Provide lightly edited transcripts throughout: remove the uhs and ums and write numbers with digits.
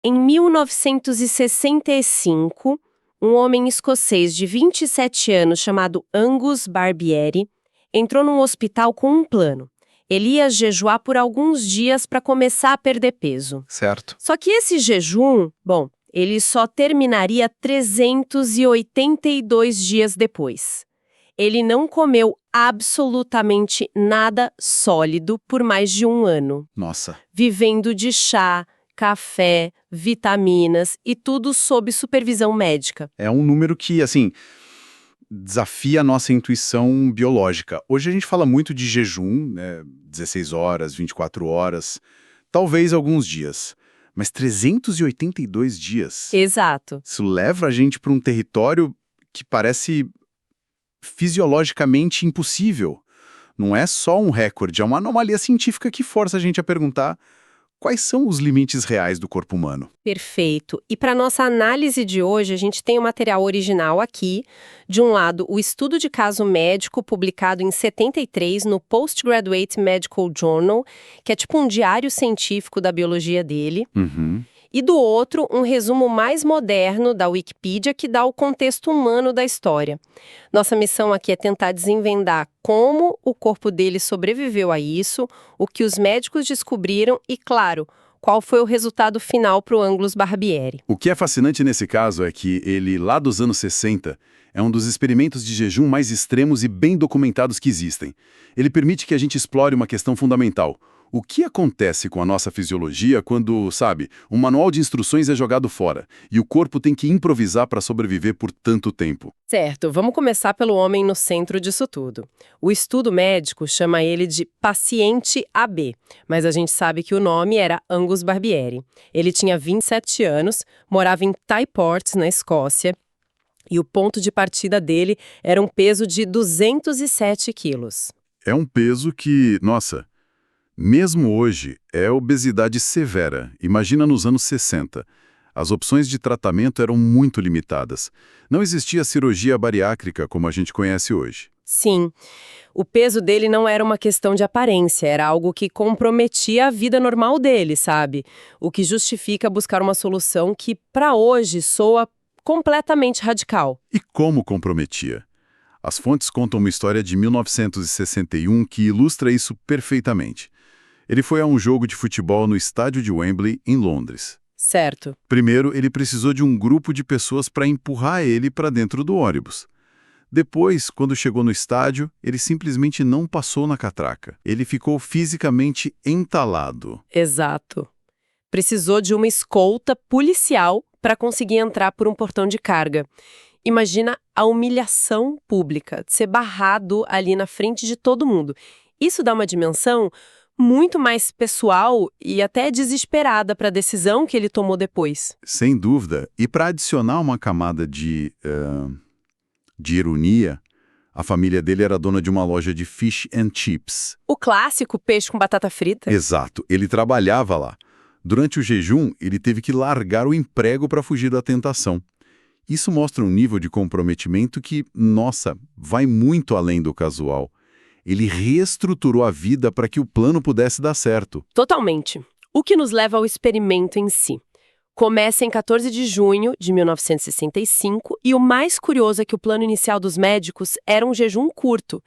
Em 1965, um homem escocês de 27 anos chamado Angus Barbieri entrou num hospital com um plano. Ele ia jejuar por alguns dias para começar a perder peso. Certo. Só que esse jejum, ele só terminaria 382 dias depois. Ele não comeu absolutamente nada sólido por mais de um ano, Nossa. vivendo de chá, café, vitaminas e tudo sob supervisão médica. É um número que, assim, desafia a nossa intuição biológica. Hoje a gente fala muito de jejum, né, 16 horas, 24 horas, talvez alguns dias. Mas 382 dias? Exato. Isso leva a gente para um território que parece fisiologicamente impossível. Não é só um recorde, é uma anomalia científica que força a gente a perguntar quais são os limites reais do corpo humano. Perfeito. E para nossa análise de hoje, a gente tem o material original aqui. De um lado, o estudo de caso médico publicado em 73 no Postgraduate Medical Journal, que é tipo um diário científico da biologia dele. Uhum. E do outro, um resumo mais moderno da Wikipedia que dá o contexto humano da história. Nossa missão aqui é tentar desvendar como o corpo dele sobreviveu a isso, o que os médicos descobriram e, claro, qual foi o resultado final para o Angus Barbieri. O que é fascinante nesse caso é que ele, lá dos anos 60, é um dos experimentos de jejum mais extremos e bem documentados que existem. Ele permite que a gente explore uma questão fundamental. O que acontece com a nossa fisiologia quando, sabe, um manual de instruções é jogado fora e o corpo tem que improvisar para sobreviver por tanto tempo? Certo, vamos começar pelo homem no centro disso tudo. O estudo médico chama ele de paciente AB, mas a gente sabe que o nome era Angus Barbieri. Ele tinha 27 anos, morava em Tayport, na Escócia, e o ponto de partida dele era um peso de 207 quilos. É um peso que, nossa, mesmo hoje, é obesidade severa. Imagina nos anos 60. As opções de tratamento eram muito limitadas. Não existia cirurgia bariátrica como a gente conhece hoje. Sim, o peso dele não era uma questão de aparência, era algo que comprometia a vida normal dele, sabe? O que justifica buscar uma solução que, para hoje, soa completamente radical. E como comprometia? As fontes contam uma história de 1961 que ilustra isso perfeitamente. Ele foi a um jogo de futebol no estádio de Wembley, em Londres. Certo. Primeiro, ele precisou de um grupo de pessoas para empurrar ele para dentro do ônibus. Depois, quando chegou no estádio, ele simplesmente não passou na catraca. Ele ficou fisicamente entalado. Exato. Precisou de uma escolta policial para conseguir entrar por um portão de carga. Imagina a humilhação pública, de ser barrado ali na frente de todo mundo. Isso dá uma dimensão muito mais pessoal e até desesperada para a decisão que ele tomou depois. Sem dúvida. E para adicionar uma camada de ironia, a família dele era dona de uma loja de fish and chips. O clássico peixe com batata frita. Exato. Ele trabalhava lá. Durante o jejum, ele teve que largar o emprego para fugir da tentação. Isso mostra um nível de comprometimento que, nossa, vai muito além do casual. Ele reestruturou a vida para que o plano pudesse dar certo. Totalmente. O que nos leva ao experimento em si. Começa em 14 de junho de 1965 e o mais curioso é que o plano inicial dos médicos era um jejum curto.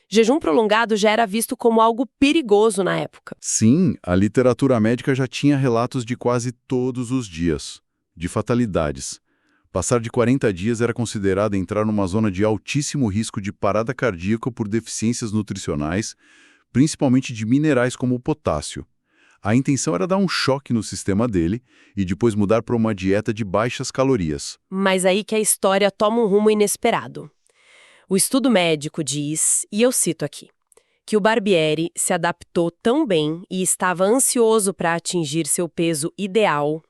Jejum prolongado já era visto como algo perigoso na época. Sim, a literatura médica já tinha relatos de quase todos os dias, de fatalidades. Passar de 40 dias era considerado entrar numa zona de altíssimo risco de parada cardíaca por deficiências nutricionais, principalmente de minerais como o potássio. A intenção era dar um choque no sistema dele e depois mudar para uma dieta de baixas calorias. Mas aí que a história toma um rumo inesperado. O estudo médico diz, e eu cito aqui, que o Barbieri se adaptou tão bem e estava ansioso para atingir seu peso ideal,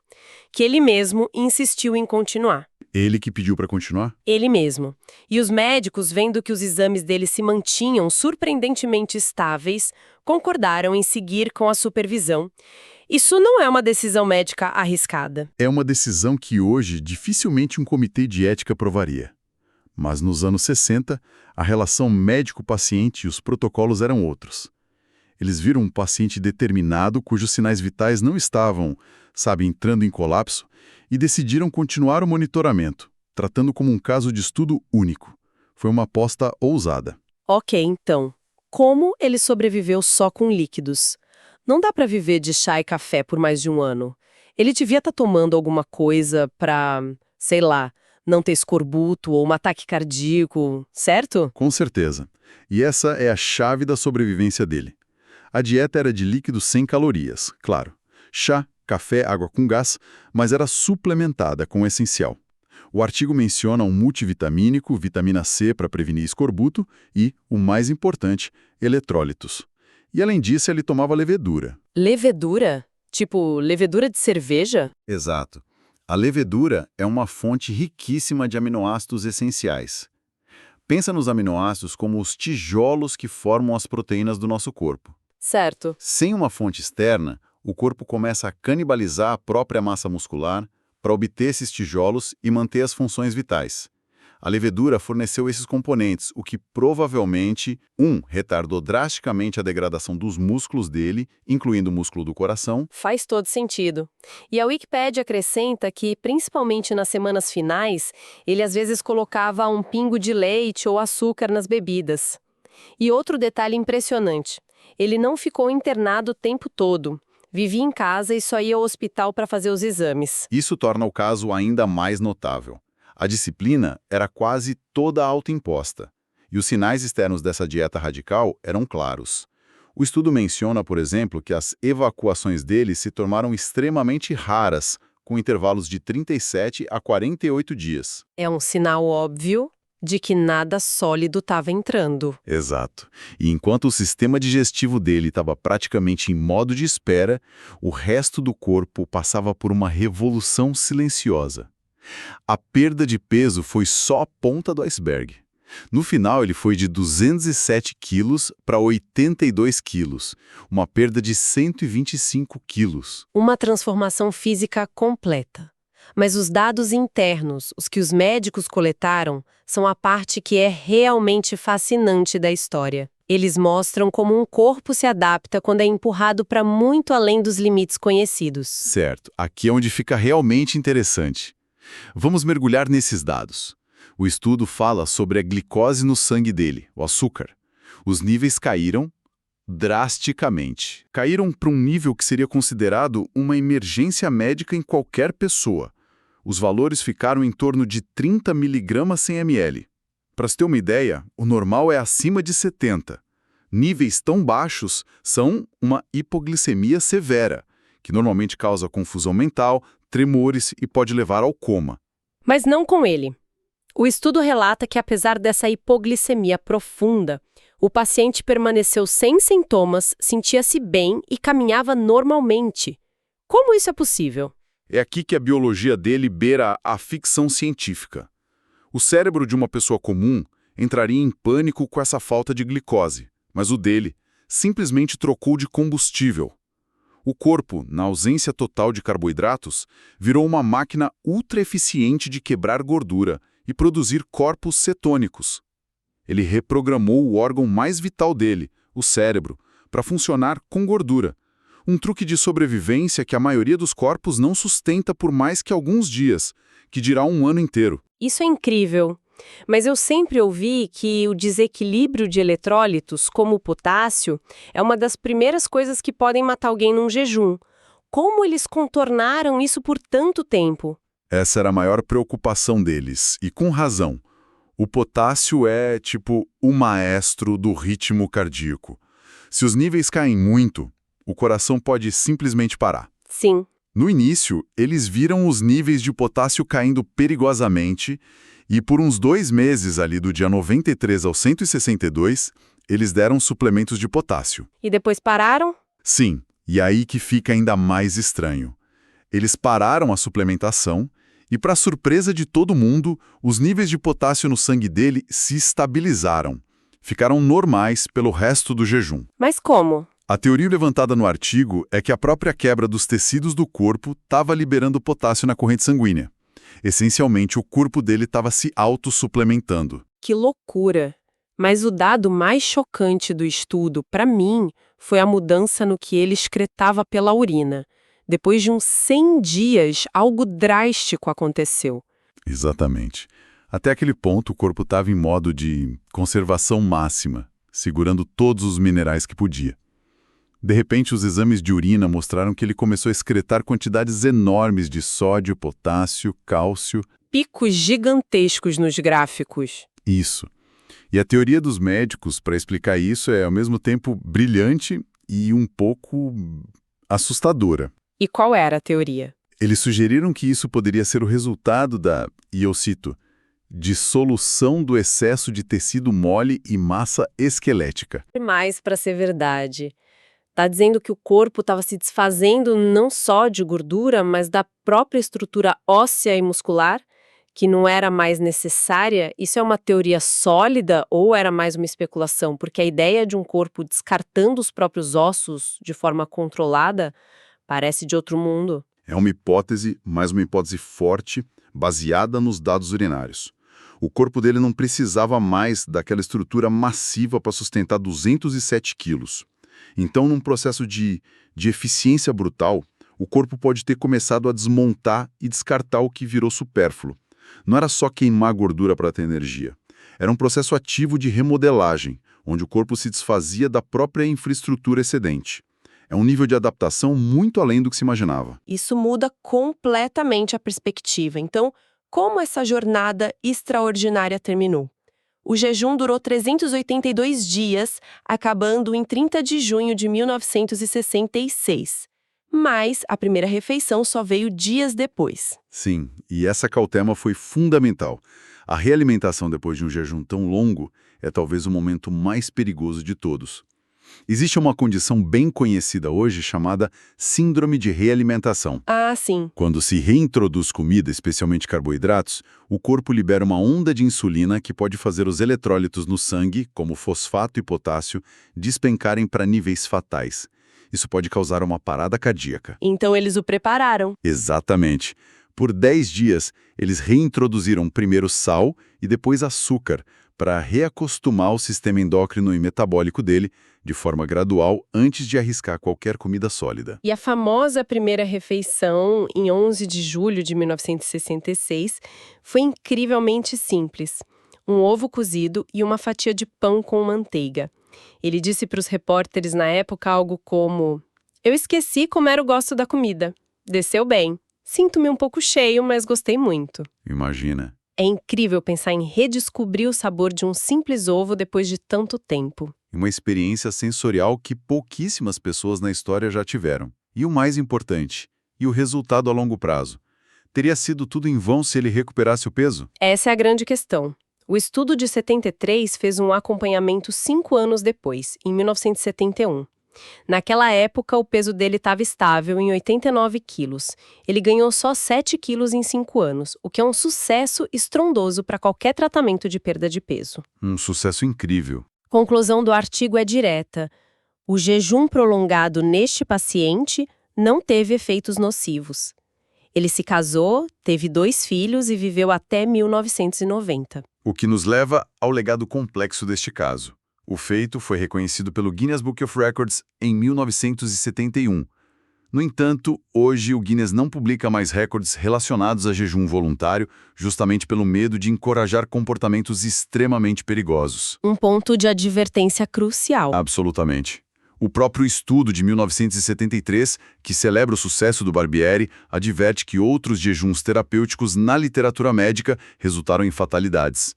que ele mesmo insistiu em continuar. Ele que pediu para continuar? Ele mesmo. E os médicos, vendo que os exames dele se mantinham surpreendentemente estáveis, concordaram em seguir com a supervisão. Isso não é uma decisão médica arriscada. É uma decisão que hoje dificilmente um comitê de ética aprovaria. Mas nos anos 60, a relação médico-paciente e os protocolos eram outros. Eles viram um paciente determinado cujos sinais vitais não estavam, entrando em colapso, e decidiram continuar o monitoramento, tratando como um caso de estudo único. Foi uma aposta ousada. Ok, então. Como ele sobreviveu só com líquidos? Não dá para viver de chá e café por mais de um ano. Ele devia estar tomando alguma coisa para, sei lá, não ter escorbuto ou um ataque cardíaco, certo? Com certeza. E essa é a chave da sobrevivência dele. A dieta era de líquidos sem calorias, claro. Chá, café, água com gás, mas era suplementada com o essencial. O artigo menciona um multivitamínico, vitamina C para prevenir escorbuto e, o mais importante, eletrólitos. E além disso, ele tomava levedura. Levedura? Tipo, levedura de cerveja? Exato. A levedura é uma fonte riquíssima de aminoácidos essenciais. Pensa nos aminoácidos como os tijolos que formam as proteínas do nosso corpo. Certo. Sem uma fonte externa, o corpo começa a canibalizar a própria massa muscular para obter esses tijolos e manter as funções vitais. A levedura forneceu esses componentes, o que provavelmente, retardou drasticamente a degradação dos músculos dele, incluindo o músculo do coração. Faz todo sentido. E a Wikipédia acrescenta que, principalmente nas semanas finais, ele às vezes colocava um pingo de leite ou açúcar nas bebidas. E outro detalhe impressionante, ele não ficou internado o tempo todo. Vivia em casa e só ia ao hospital para fazer os exames. Isso torna o caso ainda mais notável. A disciplina era quase toda autoimposta, e os sinais externos dessa dieta radical eram claros. O estudo menciona, por exemplo, que as evacuações dele se tornaram extremamente raras, com intervalos de 37 a 48 dias. É um sinal óbvio de que nada sólido estava entrando. Exato. E enquanto o sistema digestivo dele estava praticamente em modo de espera, o resto do corpo passava por uma revolução silenciosa. A perda de peso foi só a ponta do iceberg. No final, ele foi de 207 quilos para 82 quilos, uma perda de 125 quilos. Uma transformação física completa. Mas os dados internos, os que os médicos coletaram, são a parte que é realmente fascinante da história. Eles mostram como um corpo se adapta quando é empurrado para muito além dos limites conhecidos. Certo, aqui é onde fica realmente interessante. Vamos mergulhar nesses dados. O estudo fala sobre a glicose no sangue dele, o açúcar. Os níveis caíram drasticamente. Caíram para um nível que seria considerado uma emergência médica em qualquer pessoa. Os valores ficaram em torno de 30 mg/100 ml. Para se ter uma ideia, o normal é acima de 70. Níveis tão baixos são uma hipoglicemia severa, que normalmente causa confusão mental, tremores e pode levar ao coma. Mas não com ele. O estudo relata que, apesar dessa hipoglicemia profunda, o paciente permaneceu sem sintomas, sentia-se bem e caminhava normalmente. Como isso é possível? É aqui que a biologia dele beira a ficção científica. O cérebro de uma pessoa comum entraria em pânico com essa falta de glicose, mas o dele simplesmente trocou de combustível. O corpo, na ausência total de carboidratos, virou uma máquina ultra eficiente de quebrar gordura e produzir corpos cetônicos. Ele reprogramou o órgão mais vital dele, o cérebro, para funcionar com gordura. Um truque de sobrevivência que a maioria dos corpos não sustenta por mais que alguns dias, que dirá um ano inteiro. Isso é incrível. Mas eu sempre ouvi que o desequilíbrio de eletrólitos, como o potássio, é uma das primeiras coisas que podem matar alguém num jejum. Como eles contornaram isso por tanto tempo? Essa era a maior preocupação deles, e com razão. O potássio é, o maestro do ritmo cardíaco. Se os níveis caem muito, o coração pode simplesmente parar. Sim. No início, eles viram os níveis de potássio caindo perigosamente e por uns 2 meses ali do dia 93 ao 162, eles deram suplementos de potássio. E depois pararam? Sim, e aí que fica ainda mais estranho. Eles pararam a suplementação e, para surpresa de todo mundo, os níveis de potássio no sangue dele se estabilizaram. Ficaram normais pelo resto do jejum. Mas como? A teoria levantada no artigo é que a própria quebra dos tecidos do corpo estava liberando potássio na corrente sanguínea. Essencialmente, o corpo dele estava se autossuplementando. Que loucura! Mas o dado mais chocante do estudo, para mim, foi a mudança no que ele excretava pela urina. Depois de uns 100 dias, algo drástico aconteceu. Exatamente. Até aquele ponto, o corpo estava em modo de conservação máxima, segurando todos os minerais que podia. De repente, os exames de urina mostraram que ele começou a excretar quantidades enormes de sódio, potássio, cálcio. Picos gigantescos nos gráficos. Isso. E a teoria dos médicos para explicar isso é, ao mesmo tempo, brilhante e um pouco assustadora. E qual era a teoria? Eles sugeriram que isso poderia ser o resultado e eu cito, dissolução do excesso de tecido mole e massa esquelética. Demais para ser verdade. Tá dizendo que o corpo estava se desfazendo não só de gordura, mas da própria estrutura óssea e muscular, que não era mais necessária. Isso é uma teoria sólida ou era mais uma especulação? Porque a ideia de um corpo descartando os próprios ossos de forma controlada parece de outro mundo. É uma hipótese, mas uma hipótese forte, baseada nos dados urinários. O corpo dele não precisava mais daquela estrutura massiva para sustentar 207 quilos. Então, num processo de eficiência brutal, o corpo pode ter começado a desmontar e descartar o que virou supérfluo. Não era só queimar gordura para ter energia. Era um processo ativo de remodelagem, onde o corpo se desfazia da própria infraestrutura excedente. É um nível de adaptação muito além do que se imaginava. Isso muda completamente a perspectiva. Então, como essa jornada extraordinária terminou? O jejum durou 382 dias, acabando em 30 de junho de 1966. Mas a primeira refeição só veio dias depois. Sim, e essa cautela foi fundamental. A realimentação depois de um jejum tão longo é talvez o momento mais perigoso de todos. Existe uma condição bem conhecida hoje chamada síndrome de realimentação. Ah, sim. Quando se reintroduz comida, especialmente carboidratos, o corpo libera uma onda de insulina que pode fazer os eletrólitos no sangue, como fosfato e potássio, despencarem para níveis fatais. Isso pode causar uma parada cardíaca. Então eles o prepararam. Exatamente. Por 10 dias, eles reintroduziram primeiro sal e depois açúcar, para reacostumar o sistema endócrino e metabólico dele de forma gradual antes de arriscar qualquer comida sólida. E a famosa primeira refeição, em 11 de julho de 1966, foi incrivelmente simples. Um ovo cozido e uma fatia de pão com manteiga. Ele disse para os repórteres na época algo como: "Eu esqueci como era o gosto da comida. Desceu bem. Sinto-me um pouco cheio, mas gostei muito." Imagina. É incrível pensar em redescobrir o sabor de um simples ovo depois de tanto tempo. Uma experiência sensorial que pouquíssimas pessoas na história já tiveram. E o mais importante, e o resultado a longo prazo. Teria sido tudo em vão se ele recuperasse o peso? Essa é a grande questão. O estudo de 73 fez um acompanhamento 5 anos depois, em 1971. Naquela época, o peso dele estava estável em 89 quilos. Ele ganhou só 7 quilos em 5 anos, o que é um sucesso estrondoso para qualquer tratamento de perda de peso. Um sucesso incrível. Conclusão do artigo é direta. O jejum prolongado neste paciente não teve efeitos nocivos. Ele se casou, teve 2 filhos e viveu até 1990. O que nos leva ao legado complexo deste caso. O feito foi reconhecido pelo Guinness Book of Records em 1971. No entanto, hoje o Guinness não publica mais recordes relacionados a jejum voluntário, justamente pelo medo de encorajar comportamentos extremamente perigosos. Um ponto de advertência crucial. Absolutamente. O próprio estudo de 1973, que celebra o sucesso do Barbieri, adverte que outros jejuns terapêuticos na literatura médica resultaram em fatalidades.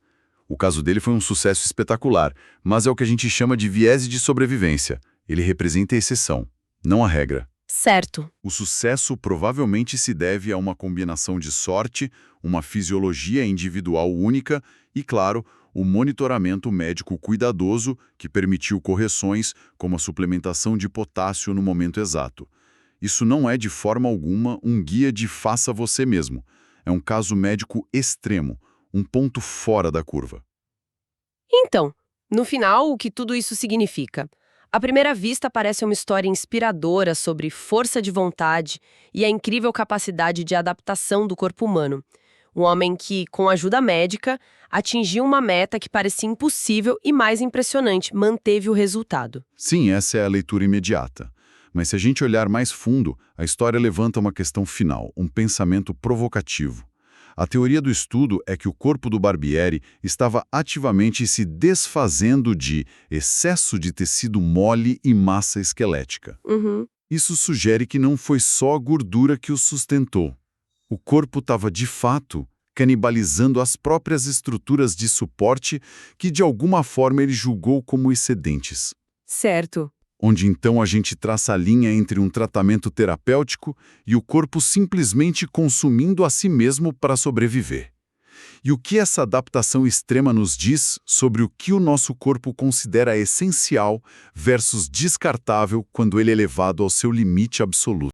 O caso dele foi um sucesso espetacular, mas é o que a gente chama de viés de sobrevivência. Ele representa a exceção, não a regra. Certo. O sucesso provavelmente se deve a uma combinação de sorte, uma fisiologia individual única e, claro, o monitoramento médico cuidadoso que permitiu correções como a suplementação de potássio no momento exato. Isso não é de forma alguma um guia de faça você mesmo. É um caso médico extremo, um ponto fora da curva. Então, no final, o que tudo isso significa? À primeira vista, parece uma história inspiradora sobre força de vontade e a incrível capacidade de adaptação do corpo humano. Um homem que, com ajuda médica, atingiu uma meta que parecia impossível e, mais impressionante, manteve o resultado. Sim, essa é a leitura imediata. Mas se a gente olhar mais fundo, a história levanta uma questão final, um pensamento provocativo. A teoria do estudo é que o corpo do Barbieri estava ativamente se desfazendo de excesso de tecido mole e massa esquelética. Uhum. Isso sugere que não foi só a gordura que o sustentou. O corpo estava, de fato, canibalizando as próprias estruturas de suporte que, de alguma forma, ele julgou como excedentes. Certo. Onde então a gente traça a linha entre um tratamento terapêutico e o corpo simplesmente consumindo a si mesmo para sobreviver. E o que essa adaptação extrema nos diz sobre o que o nosso corpo considera essencial versus descartável quando ele é levado ao seu limite absoluto?